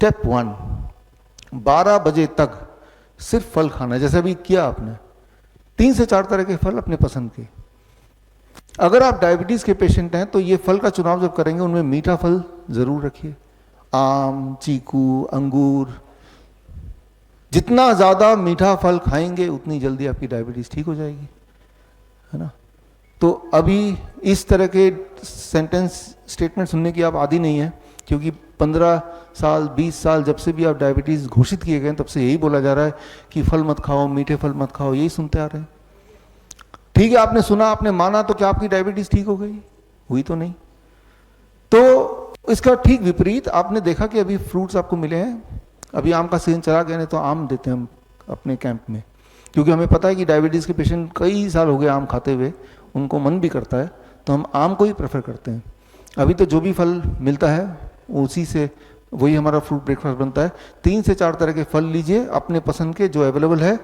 Step 1, 12 बजे तक सिर्फ फल खाना है, जैसे अभी किया आपने। 3 से 4 तरह के फल अपने पसंद के। अगर आप डायबिटीज के पेशेंट हैं तो ये फल का चुनाव जब करेंगे उनमें मीठा फल जरूर रखिए, आम, चीकू, अंगूर। जितना ज्यादा मीठा फल खाएंगे उतनी जल्दी आपकी डायबिटीज ठीक हो जाएगी, है ना। तो अभी इस तरह के सेंटेंस स्टेटमेंट सुनने की आप आदी नहीं है, क्योंकि 15 साल 20 साल जब से भी आप डायबिटीज घोषित किए गए तब से यही बोला जा रहा है कि फल मत खाओ, मीठे फल मत खाओ, यही सुनते आ रहे हैं। ठीक है, आपने सुना, आपने माना, तो क्या आपकी डायबिटीज ठीक हो गई? हुई तो नहीं। तो इसका ठीक विपरीत आपने देखा कि अभी फ्रूट्स आपको मिले हैं, अभी आम का सीजन चला गया, नहीं तो आम देते हैं हम अपने कैंप में, क्योंकि हमें पता है कि डायबिटीज के पेशेंट कई साल हो गए आम खाते हुए, उनको मन भी करता है, तो हम आम को ही प्रेफर करते हैं। अभी तो जो भी फल मिलता है उसी से वही हमारा फ्रूट ब्रेकफास्ट बनता है। 3 से 4 तरह के फल लीजिए अपने पसंद के जो अवेलेबल है।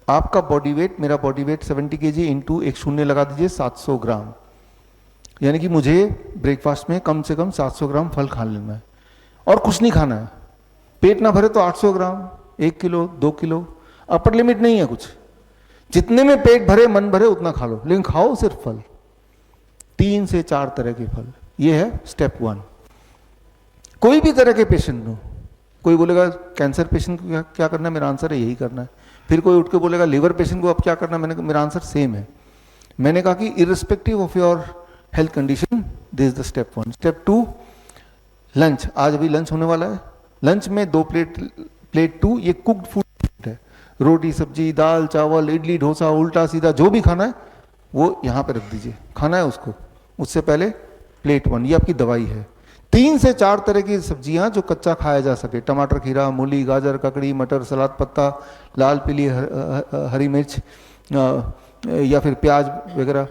आपका बॉडी वेट, मेरा बॉडी वेट 70 kg इंटू एक शून्य लगा दीजिए 700 ग्राम, यानी कि मुझे ब्रेकफास्ट में कम से कम 700 ग्राम फल खा लेना है और कुछ नहीं खाना है। पेट ना भरे तो 800 ग्राम, 1 किलो, 2 किलो, अपर लिमिट नहीं है कुछ। जितने में पेट भरे, मन भरे, उतना खा लो, लेकिन खाओ सिर्फ फल, 3 से 4 तरह के फल। ये है स्टेप 1। कोई भी तरह के पेशेंट हो, कोई बोलेगा कैंसर पेशेंट को क्या करना है, मेरा आंसर है यही करना है। फिर कोई उठ के बोलेगा लिवर पेशेंट को अब क्या करना है, मेरा आंसर सेम है। मैंने कहा कि irrespective of your health condition this is the step 1। Step 2, lunch. आज अभी लंच होने वाला है। लंच में 2 प्लेट 2 ये कुक्ड फूड है, रोटी, सब्जी, दाल, चावल, इडली, डोसा, उल्टा सीधा जो भी खाना है वो यहाँ पे रख दीजिए, खाना है उसको। उससे पहले प्लेट 1, ये आपकी दवाई है। 3 से 4 तरह की सब्जियां जो कच्चा खाया जा सके, टमाटर, खीरा, मूली, गाजर, ककड़ी, मटर, सलाद पत्ता, लाल पीली हरी मिर्च या फिर प्याज वगैरह,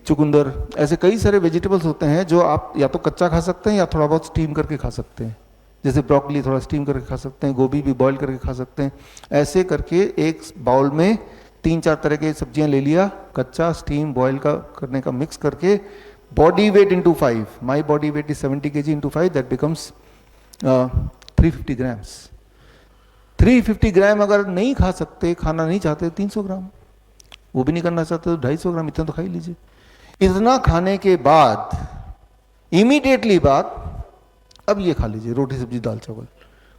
चुकंदर, ऐसे कई सारे वेजिटेबल्स होते हैं जो आप या तो कच्चा खा सकते हैं या थोड़ा बहुत स्टीम करके खा सकते हैं। जैसे ब्रोकली थोड़ा स्टीम करके खा सकते हैं, गोभी भी बॉईल करके खा सकते हैं। ऐसे करके एक बाउल में 3-4 तरह के सब्जियां ले लिया, कच्चा, स्टीम, बॉईल का करने का मिक्स करके, body weight into 5, my body weight is 70 kg into 5, that becomes 350 grams. 350 ग्राम अगर नहीं खा सकते, खाना नहीं चाहते, 300 ग्राम, वो भी नहीं करना चाहते तो 250 ग्राम, इतना तो खा ही लीजिए। इतना खाने के बाद इमीडिएटली बाद अब ये खा लीजिए, रोटी, सब्जी, दाल, चावल,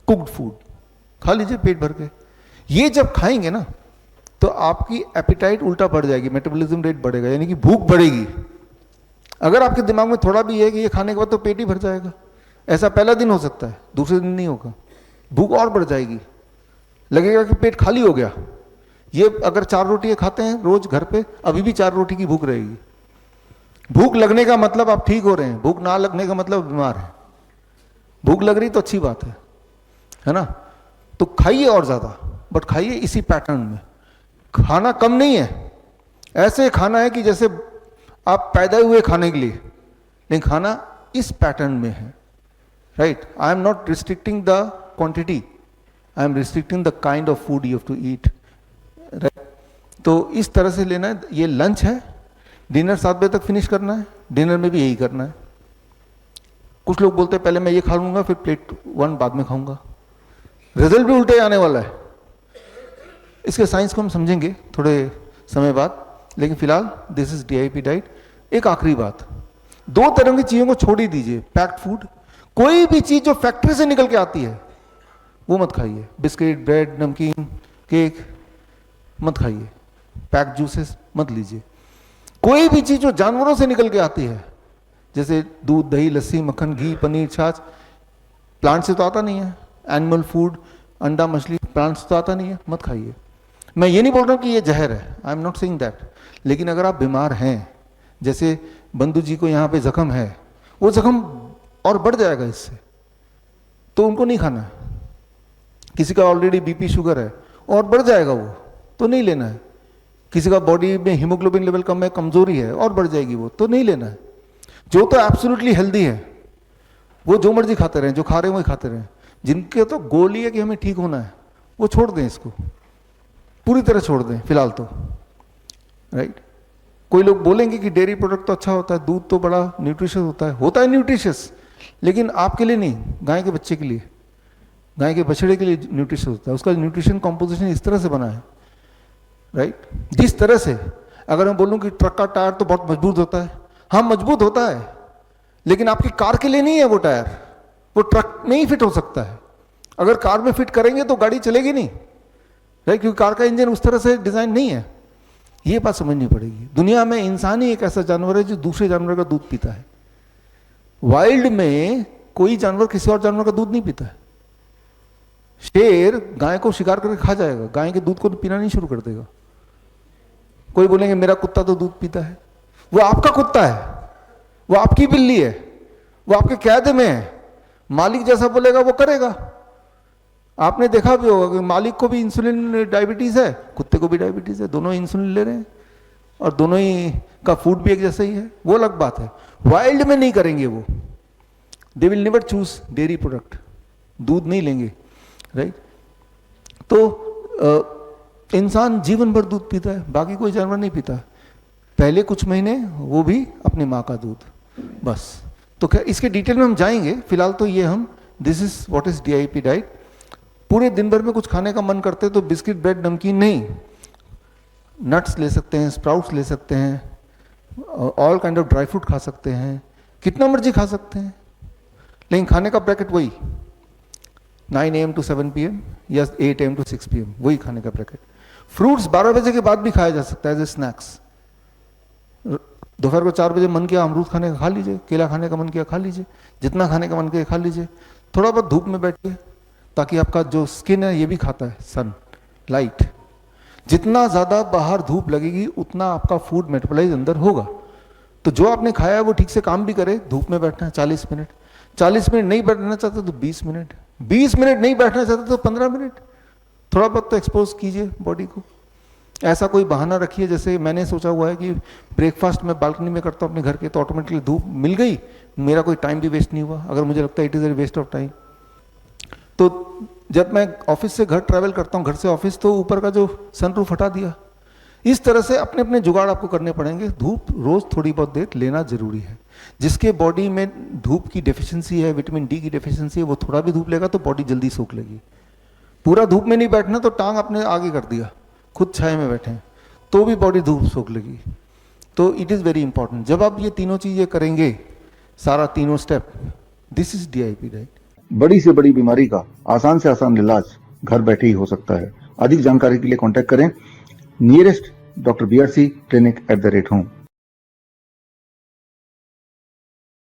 कुक्ड फूड खा लीजिए पेट भर के। ये जब खाएंगे ना तो आपकी एपिटाइट उल्टा बढ़ जाएगी, मेटाबॉलिज्म रेट बढ़ेगा, यानी कि भूख बढ़ेगी। अगर आपके दिमाग में थोड़ा भी है कि ये खाने के बाद तो पेट ही भर जाएगा, ऐसा पहला दिन हो सकता है, दूसरे दिन नहीं होगा, भूख और बढ़ जाएगी, लगेगा कि पेट खाली हो गया। ये अगर 4 रोटी खाते हैं रोज घर पे, अभी भी 4 रोटी की भूख रहेगी। भूख लगने का मतलब आप ठीक हो रहे हैं, भूख ना लगने का मतलब बीमार है। भूख लग रही तो अच्छी बात है ना। तो खाइए और ज्यादा, बट खाइए इसी पैटर्न में। खाना कम नहीं है, ऐसे खाना है कि जैसे आप पैदा हुए खाने के लिए, लेकिन खाना इस पैटर्न में है, right. I am not restricting the quantity, I am restricting the kind of food you have to eat, right. तो इस तरह से लेना है। ये लंच है, डिनर 7 बजे तक फिनिश करना है, डिनर में भी यही करना है। कुछ लोग बोलते हैं पहले मैं ये खा लूंगा फिर प्लेट 1 बाद में खाऊंगा, रिजल्ट भी उल्टे आने वाला है। इसके साइंस को हम समझेंगे थोड़े समय बाद, लेकिन फिलहाल दिस इज DIP डाइट। एक आखिरी बात, 2 तरह की चीजों को छोड़ ही दीजिए। पैक्ड फूड, कोई भी चीज जो फैक्ट्री से निकल के आती है वो मत खाइए। बिस्किट, ब्रेड, नमकीन, केक मत खाइए। पैक्ड जूसेस मत लीजिए। कोई भी चीज जो जानवरों से निकल के आती है, जैसे दूध, दही, लस्सी, मक्खन, घी, पनीर, छाछ, प्लांट से तो आता नहीं है। एनिमल फूड, अंडा, मछली प्लांट से तो आता नहीं है, मत खाइए। मैं ये नहीं बोल रहा हूं कि ये जहर है, आई एम नॉट सेइंग दैट। लेकिन अगर आप बीमार हैं, जैसे बंधु जी को यहाँ पे जख्म है, वो जख्म और बढ़ जाएगा इससे, तो उनको नहीं खाना है। किसी का ऑलरेडी BP शुगर है और बढ़ जाएगा वो, तो नहीं लेना है। किसी का बॉडी में हीमोग्लोबिन लेवल कम है, कमजोरी है और बढ़ जाएगी वो, तो नहीं लेना है। जो तो एब्सोल्युटली हेल्दी है वो जो मर्जी खाते रहें, जो खा रहे हैं वही खाते रहें। जिनके तो गोल ही है कि हमें ठीक होना है, वो छोड़ दें, इसको पूरी तरह छोड़ दें फिलहाल तो, राइट। कोई लोग बोलेंगे कि डेयरी प्रोडक्ट तो अच्छा होता है, दूध तो बड़ा न्यूट्रिशियस होता है न्यूट्रिशियस, लेकिन आपके लिए नहीं, गाय के बच्चे के लिए, गाय के बछड़े के लिए न्यूट्रिशन होता है, उसका न्यूट्रिशन कॉम्पोजिशन इस तरह से बना है, राइट। जिस तरह से अगर मैं बोलूं कि ट्रक का टायर तो बहुत मजबूत होता है, हाँ मजबूत होता है, लेकिन आपकी कार के लिए नहीं है वो टायर, वो ट्रक में ही फिट हो सकता है। अगर कार में फिट करेंगे तो गाड़ी चलेगी नहीं, राइट, क्योंकि कार का इंजन उस तरह से डिजाइन नहीं है। ये बात समझनी पड़ेगी। दुनिया में इंसान ही एक ऐसा जानवर है जो दूसरे जानवर का दूध पीता है। वाइल्ड में कोई जानवर किसी और जानवर का दूध नहीं पीता है। शेर गाय को शिकार करके खा जाएगा, गाय के दूध को पीना नहीं शुरू कर देगा। कोई बोलेंगे मेरा कुत्ता तो दूध पीता है, वो आपका कुत्ता है, वो आपकी बिल्ली है, वो आपके कैद में है, मालिक जैसा बोलेगा वो करेगा। आपने देखा भी होगा कि मालिक को भी इंसुलिन डायबिटीज है, कुत्ते को भी डायबिटीज है, दोनों इंसुलिन ले रहे हैं और दोनों ही का फूड भी एक जैसा ही है, वो अलग बात है। वाइल्ड में नहीं करेंगे वो, they will never choose dairy product, दूध नहीं लेंगे, राइट। तो इंसान जीवन भर दूध पीता है, बाकी कोई जानवर नहीं पीता। पहले कुछ महीने वो भी अपनी माँ का दूध, बस। तो खैर इसके डिटेल में हम जाएंगे, फिलहाल तो ये हम this is what is DIP diet. पूरे दिन भर में कुछ खाने का मन करते तो बिस्किट ब्रेड नमकीन नहीं, नट्स ले सकते हैं, स्प्राउट्स ले सकते हैं, all kind of dry fruit खा सकते हैं, कितना मर्जी खा सकते हैं, लेकिन खाने का ब्रैकेट वही 9 AM to 7 PM या 8 AM to 6 PM, वही खाने का ब्रैकेट। फ्रूट्स 12 बजे के बाद भी खाया जा सकता है एज ए स्नैक्स। दोपहर को 4 बजे मन किया अमरूद खाने का खा लीजिए, केला खाने का मन किया खा लीजिए, जितना खाने का मन किया खा लीजिए। थोड़ा बहुत धूप में बैठिए ताकि आपका जो स्किन है ये भी खाता है सन लाइट। जितना ज़्यादा बाहर धूप लगेगी उतना आपका फूड मेटाबॉलाइज अंदर होगा। तो जो आपने खाया है वो ठीक से काम भी करे। धूप में बैठना है 40 मिनट, 40 मिनट नहीं बैठना चाहते तो 20 मिनट, 20 मिनट नहीं बैठना चाहते तो 15 मिनट, थोड़ा बहुत तो एक्सपोज कीजिए बॉडी को। ऐसा कोई बहाना रखिए, जैसे मैंने सोचा हुआ है कि ब्रेकफास्ट मैं बालकनी में करता हूँ अपने घर के, तो ऑटोमेटिकली धूप मिल गई, मेरा कोई टाइम भी वेस्ट नहीं हुआ। अगर मुझे लगता है it is a waste of time, तो जब मैं ऑफिस से घर ट्रैवल करता हूँ, घर से ऑफिस, तो ऊपर का जो सनरूफ हटा दिया। इस तरह से अपने अपने जुगाड़ आपको करने पड़ेंगे। धूप रोज थोड़ी बहुत देर लेना जरूरी है। जिसके बॉडी में धूप की डेफिशिएंसी है, विटामिन डी की डेफिशिएंसी है, वो थोड़ा भी धूप लेगा तो बॉडी जल्दी सूख लेगी। पूरा धूप में नहीं बैठना तो टांग अपने आगे कर दिया, खुद छाए में बैठे तो भी बॉडी धूप सूख लेगी। तो इट इज़ वेरी इंपॉर्टेंट। जब आप ये तीनों चीज़ें करेंगे, सारा तीनों step, this is DIP diet. बड़ी से बड़ी बीमारी का आसान से आसान इलाज घर बैठे ही हो सकता है। अधिक जानकारी के लिए कांटेक्ट करें nearest Dr. BRC clinic @home।